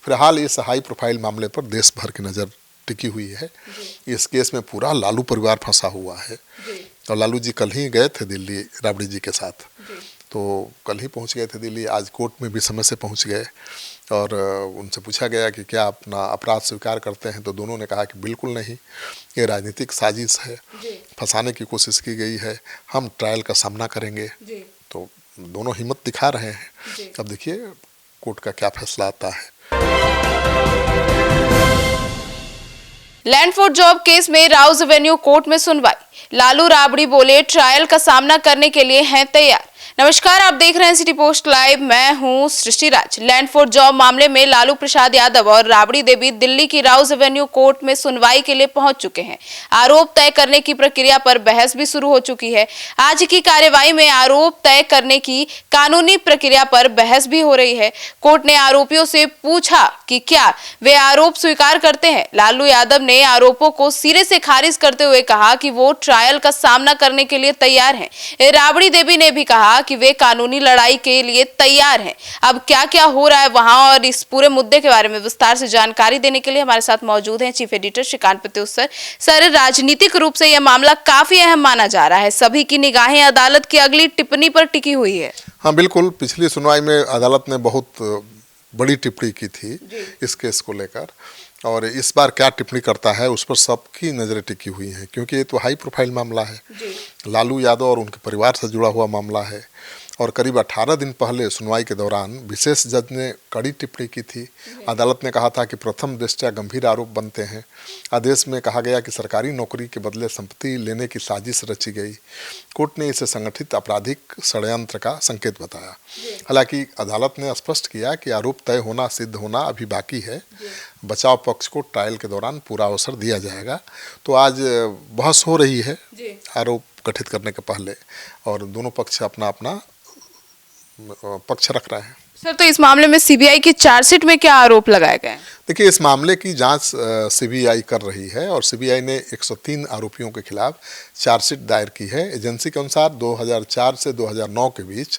फिलहाल इस high profile मामले पर देश भर की नज़र टिकी हुई है। इस केस में पूरा लालू परिवार फंसा हुआ है और लालू जी कल ही गए थे दिल्ली राबड़ी जी के साथ, तो कल ही पहुंच गए थे दिल्ली। आज कोर्ट में भी समय से पहुंच गए और उनसे पूछा गया कि क्या अपना अपराध स्वीकार करते हैं, तो दोनों ने कहा कि बिल्कुल नहीं, ये राजनीतिक साजिश है, फंसाने की कोशिश की गई है, हम ट्रायल का सामना करेंगे। तो दोनों हिम्मत दिखा रहे हैं। अब देखिए कोर्ट का क्या फैसला आता है। लैंड फॉर जॉब केस में राउज एवेन्यू कोर्ट में सुनवाई। लालू राबड़ी बोले ट्रायल का सामना करने के लिए हैं तैयार। नमस्कार, आप देख रहे हैं सिटी पोस्ट लाइव, मैं हूं सृष्टि राज। लैंड फॉर जॉब मामले में लालू प्रसाद यादव और राबड़ी देवी दिल्ली की राउज एवेन्यू कोर्ट में सुनवाई के लिए पहुंच चुके हैं। आरोप तय करने की प्रक्रिया पर बहस भी शुरू हो चुकी है। आज की कार्यवाही में आरोप तय करने की कानूनी प्रक्रिया पर बहस भी हो रही है। कोर्ट ने आरोपियों से पूछा कि क्या वे आरोप स्वीकार करते हैं। लालू यादव ने आरोपों को सिरे से खारिज करते हुए कहा कि वो ट्रायल का सामना करने के लिए तैयार हैं। राबड़ी देवी ने भी कहा कि वे कानूनी लड़ाई के लिए तैयार हैं। अब क्या क्या हो रहा है वहां और इस पूरे मुद्दे के बारे में विस्तार से जानकारी देने के लिए हमारे साथ मौजूद हैं chief editor Shrikant Pratyush sir. Sir, राजनीतिक रूप से यह मामला काफी अहम माना जा रहा है। सभी की निगाहें अदालत की अगली टिप्पणी पर टिकी हुई है। हाँ बिल्कुल, पिछली सुनवाई में अदालत ने बहुत बड़ी टिप्पणी की थी इस केस को लेकर, और इस बार क्या टिप्पणी करता है उस पर सबकी नज़रें टिकी हुई हैं, क्योंकि ये तो हाई प्रोफाइल मामला है। लालू यादव और उनके परिवार से जुड़ा हुआ मामला है और करीब 18 दिन पहले सुनवाई के दौरान विशेष जज ने कड़ी टिप्पणी की थी। अदालत ने कहा था कि प्रथम दृष्टया गंभीर आरोप बनते हैं। आदेश में कहा गया कि सरकारी नौकरी के बदले संपत्ति लेने की साजिश रची गई। कोर्ट ने इसे संगठित आपराधिक षड्यंत्र का संकेत बताया। हालांकि अदालत ने स्पष्ट किया कि आरोप तय होना, सिद्ध होना अभी बाकी है। बचाव पक्ष को ट्रायल के दौरान पूरा अवसर दिया जाएगा। तो आज बहस हो रही है आरोप गठित करने के पहले, और दोनों पक्ष अपना अपना पक्ष रख रहे हैं। सर, तो इस मामले में सीबीआई की चार्जशीट में क्या आरोप लगाए गए? देखिए, इस मामले की जांच सीबीआई कर रही है और सीबीआई ने 103 आरोपियों के खिलाफ चार्जशीट दायर की है। एजेंसी के अनुसार 2004 से 2009 के बीच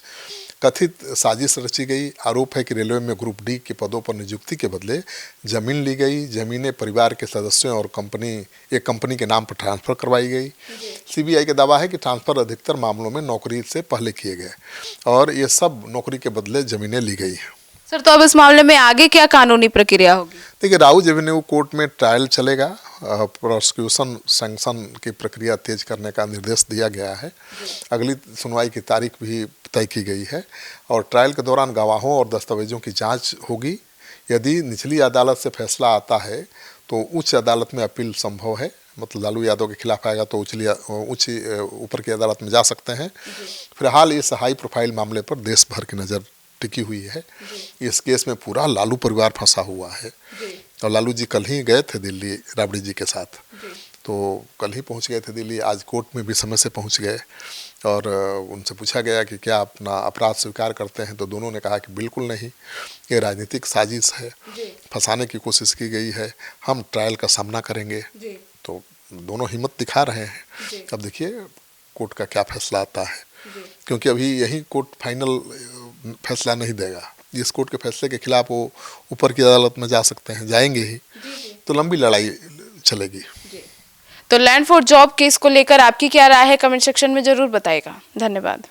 कथित साजिश रची गई। आरोप है कि रेलवे में ग्रुप डी के पदों पर नियुक्ति के बदले जमीन ली गई। जमीनें परिवार के सदस्यों और एक कंपनी के नाम पर ट्रांसफ़र करवाई गई। सीबीआई का दावा है कि ट्रांसफ़र अधिकतर मामलों में नौकरी से पहले किए गए और ये सब नौकरी के बदले जमीनें ली गई हैं। सर, तो अब इस मामले में आगे क्या कानूनी प्रक्रिया होगी? देखिए, राउज एवेन्यू कोर्ट में ट्रायल चलेगा। प्रोसिक्यूशन सैंक्शन की प्रक्रिया तेज करने का निर्देश दिया गया है। अगली सुनवाई की तारीख भी तय की गई है और ट्रायल के दौरान गवाहों और दस्तावेजों की जांच होगी। यदि निचली अदालत से फैसला आता है तो उच्च अदालत में अपील संभव है। मतलब लालू यादव के खिलाफ आएगा तो ऊपर की अदालत में जा सकते हैं। फिलहाल इस हाई प्रोफाइल मामले पर देश भर की नज़र टिकी हुई है। इस केस में पूरा लालू परिवार फंसा हुआ है और लालू जी कल ही गए थे दिल्ली राबड़ी जी के साथ, तो कल ही पहुंच गए थे दिल्ली। आज कोर्ट में भी समय से पहुंच गए और उनसे पूछा गया कि क्या अपना अपराध स्वीकार करते हैं, तो दोनों ने कहा कि बिल्कुल नहीं, ये राजनीतिक साजिश है, फंसाने की कोशिश की गई है, हम ट्रायल का सामना करेंगे। तो दोनों हिम्मत दिखा रहे हैं। अब देखिए कोर्ट का क्या फैसला आता है, क्योंकि अभी यही कोर्ट फाइनल फैसला नहीं देगा। इस कोर्ट के फैसले के खिलाफ वो ऊपर की अदालत में जा सकते हैं, जाएंगे ही, तो लंबी लड़ाई चलेगी। तो लैंड फॉर जॉब केस को लेकर आपकी क्या राय है, कमेंट सेक्शन में जरूर बताइएगा। धन्यवाद।